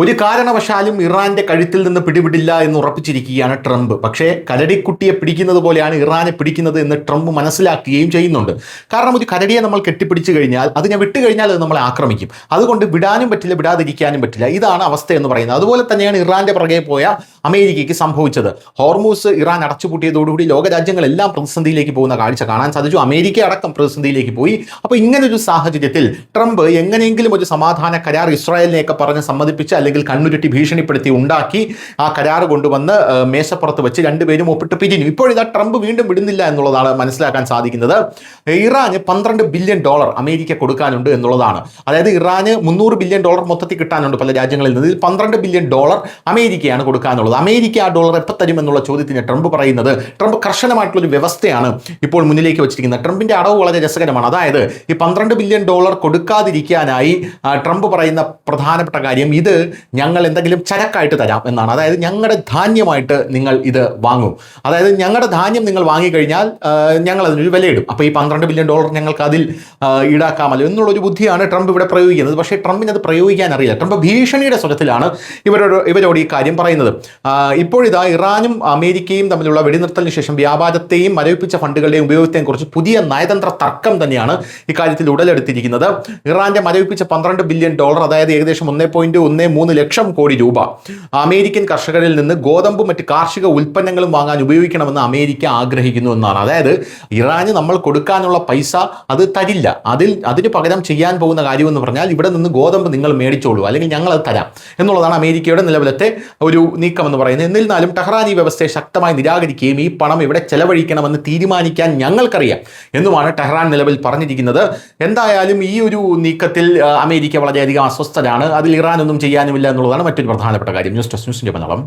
ഒരു കാരണവശാലും ഇറാന്റെ കഴുത്തിൽ നിന്ന് പിടിവിടില്ല എന്ന് ഉറപ്പിച്ചിരിക്കുകയാണ് ട്രംപ്. പക്ഷേ കരടിക്കുട്ടിയെ പിടിക്കുന്നത് പോലെയാണ് ഇറാനെ പിടിക്കുന്നത് എന്ന് ട്രംപ് മനസ്സിലാക്കുകയും ചെയ്യുന്നുണ്ട്. കാരണം ഒരു കരടിയെ നമ്മൾ കെട്ടിപ്പിടിച്ചു കഴിഞ്ഞാൽ, അതിനെ വിട്ടുകഴിഞ്ഞാൽ അത് നമ്മളെ ആക്രമിക്കും. അതുകൊണ്ട് വിടാനും പറ്റില്ല, വിടാതിരിക്കാനും പറ്റില്ല. ഇതാണ് അവസ്ഥ എന്ന് പറയുന്നത്. അതുപോലെ തന്നെയാണ് ഇറാന്റെ പുറകെ പോയ അമേരിക്കയ്ക്ക് സംഭവിച്ചത്. ഹോർമൂസ് ഇറാൻ അടച്ചുപൂട്ടിയതോടുകൂടി ലോകരാജ്യങ്ങളെല്ലാം പ്രതിസന്ധിയിലേക്ക് പോകുന്ന കാഴ്ച കാണാൻ സാധിച്ചു. അമേരിക്ക അടക്കം പ്രതിസന്ധിയിലേക്ക് പോയി. അപ്പോൾ ഇങ്ങനൊരു സാഹചര്യത്തിൽ ട്രംപ് എങ്ങനെയെങ്കിലും ഒരു സമാധാന കരാർ ഇസ്രായേലിനെയൊക്കെ പറഞ്ഞ് സമ്മതിപ്പിച്ച് അല്ലെങ്കിൽ കണ്ണുരുട്ടി ഭീഷണിപ്പെടുത്തി ഉണ്ടാക്കി ആ കരാർ കൊണ്ടുവന്ന് മേശപ്പുറത്ത് വെച്ച് രണ്ടുപേരും ഒപ്പിട്ട് പിരിഞ്ഞു. ഇപ്പോഴിതാ ട്രംപ് വീണ്ടും വിടുന്നില്ല എന്നുള്ളതാണ് മനസ്സിലാക്കാൻ സാധിക്കുന്നത്. ഇറാന് $12 ബില്യൺ അമേരിക്ക കൊടുക്കാനുണ്ട് എന്നുള്ളതാണ്. അതായത് ഇറാന് $300 ബില്യൺ മൊത്തത്തിൽ കിട്ടാനുണ്ട് പല രാജ്യങ്ങളിൽ നിന്ന്. ഇതിൽ $12 ബില്യൺ അമേരിക്കയാണ് കൊടുക്കാനുള്ളത്. അമേരിക്ക ആ ഡോളർ എപ്പോൾ തരും എന്നുള്ള ചോദ്യത്തിന് ട്രംപ് പറയുന്നത്, ട്രംപ് കർശനമായിട്ടുള്ളൊരു വ്യവസ്ഥയാണ് ഇപ്പോൾ മുന്നിലേക്ക് വെച്ചിരിക്കുന്നത്. ട്രംപിന്റെ അടവ് വളരെ രസകരമാണ്. അതായത് ഈ $12 ബില്യൺ കൊടുക്കാതിരിക്കാനായി ട്രംപ് പറയുന്ന പ്രധാനപ്പെട്ട കാര്യം, ഇത് ഞങ്ങൾ എന്തെങ്കിലും ചരക്കായിട്ട് തരാം എന്നാണ്. അതായത് ഞങ്ങളുടെ ധാന്യമായിട്ട് നിങ്ങൾ ഇത് വാങ്ങും. അതായത് ഞങ്ങളുടെ ധാന്യം നിങ്ങൾ വാങ്ങിക്കഴിഞ്ഞാൽ ഞങ്ങൾ അതിനൊരു വിലയിടും. അപ്പോൾ ഈ $12 ബില്യൺ ഞങ്ങൾക്ക് അതിൽ ഈടാക്കാമല്ലോ എന്നുള്ളൊരു ബുദ്ധിയാണ് ട്രംപ് ഇവിടെ പ്രയോഗിക്കുന്നത്. പക്ഷേ ട്രംപിന് അത് പ്രയോഗിക്കാൻ അറിയില്ല. ട്രംപ് ഭീഷണിയുടെ സ്വരത്തിലാണ് ഇവരോട് ഈ കാര്യം പറയുന്നത്. ഇപ്പോഴിതാ ഇറാനും അമേരിക്കയും തമ്മിലുള്ള വെടിനിർത്തലിന് ശേഷം വ്യാപാരത്തെയും മരവിപ്പിച്ച ഫണ്ടുകളുടെയും ഉപയോഗത്തെയും കുറിച്ച് പുതിയ നയതന്ത്ര തർക്കം തന്നെയാണ് ഇക്കാര്യത്തിൽ ഉടലെടുത്തിരിക്കുന്നത്. ഇറാന്റെ മരവിപ്പിച്ച $12 ബില്യൺ, അതായത് ഏകദേശം 1.13 ലക്ഷം കോടി രൂപ അമേരിക്കൻ കർഷകരിൽ നിന്ന് ഗോതമ്പും മറ്റ് കാർഷിക ഉൽപ്പന്നങ്ങളും വാങ്ങാൻ ഉപയോഗിക്കണമെന്ന് അമേരിക്ക ആഗ്രഹിക്കുന്നു എന്നാണ്. അതായത് ഇറാന് നമ്മൾ കൊടുക്കാനുള്ള പൈസ അത് തരില്ല. അതിന് പകരം ചെയ്യാൻ പോകുന്ന കാര്യമെന്ന് പറഞ്ഞാൽ, ഇവിടെ നിന്ന് ഗോതമ്പ് നിങ്ങൾ മേടിച്ചോളൂ, അല്ലെങ്കിൽ ഞങ്ങൾ അത് തരാം എന്നുള്ളതാണ് അമേരിക്കയുടെ നിലവിലത്തെ ഒരു നീക്കം എന്ന് പറയുന്നത്. എന്നിരുന്നാലും ടെഹ്റാൻ ഈ വ്യവസ്ഥയെ ശക്തമായി നിരാകരിക്കുകയും ഈ പണം ഇവിടെ ചെലവഴിക്കണമെന്ന് തീരുമാനിക്കാൻ ഞങ്ങൾക്കറിയാം എന്നുമാണ് ടെഹ്റാൻ നിലവിൽ പറഞ്ഞിരിക്കുന്നത്. എന്തായാലും ഈ ഒരു നീക്കത്തിൽ അമേരിക്ക വളരെയധികം അസ്വസ്ഥരാണ്. അതിൽ ഇറാൻ ഒന്നും ചെയ്യാനുമില്ല എന്നുള്ളതാണ് മറ്റൊരു പ്രധാനപ്പെട്ട കാര്യം. ന്യൂസ് ഡെസ്ക്, ന്യൂസിന്റെ മലയാളം.